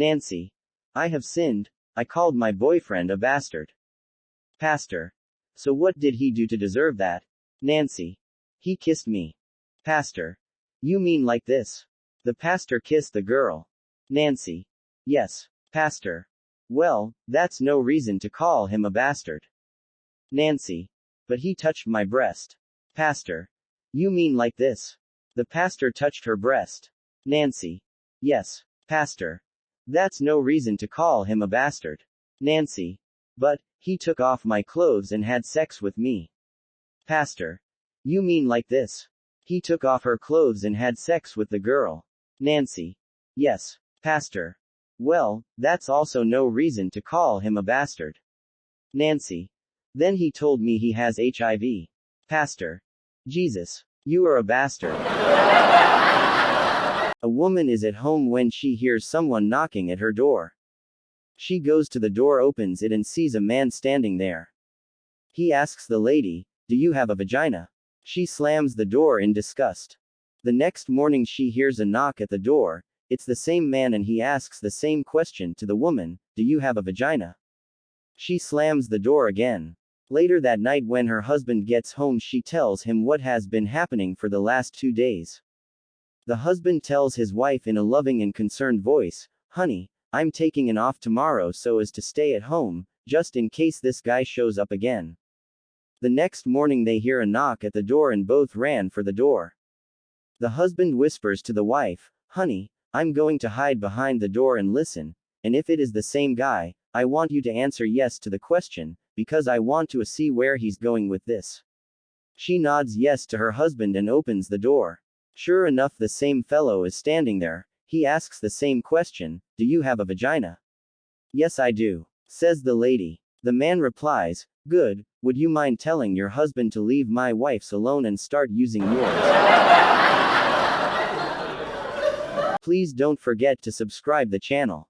Nancy. I have sinned. I called my boyfriend a bastard. Pastor. So what did he do to deserve that? Nancy. He kissed me. Pastor. You mean like this? The pastor kissed the girl. Nancy. Yes. Pastor. Well, that's no reason to call him a bastard. Nancy. But he touched my breast. Pastor. You mean like this? The pastor touched her breast. Nancy. Yes. Pastor. That's no reason to call him a bastard. Nancy. But, he took off my clothes and had sex with me. Pastor. You mean like this? He took off her clothes and had sex with the girl. Nancy. Yes. Pastor. Well, that's also no reason to call him a bastard. Nancy. Then he told me he has HIV. Pastor. Jesus. You are a bastard. A woman is at home when she hears someone knocking at her door. She goes to the door, opens it, and sees a man standing there. He asks the lady, "Do you have a vagina?" She slams the door in disgust. The next morning she hears a knock at the door. It's the same man and he asks the same question to the woman, "Do you have a vagina?" She slams the door again. Later that night when her husband gets home, she tells him what has been happening for the last 2 days. The husband tells his wife in a loving and concerned voice, "Honey, I'm taking an off tomorrow so as to stay at home, just in case this guy shows up again." The next morning they hear a knock at the door and both ran for the door. The husband whispers to the wife, "Honey, I'm going to hide behind the door and listen, and if it is the same guy, I want you to answer yes to the question, because I want to see where he's going with this." She nods yes to her husband and opens the door. Sure enough, the same fellow is standing there. He asks the same question, "Do you have a vagina?" "Yes, I do," says the lady. The man replies, "Good, would you mind telling your husband to leave my wife's alone and start using yours?" Please don't forget to subscribe the channel.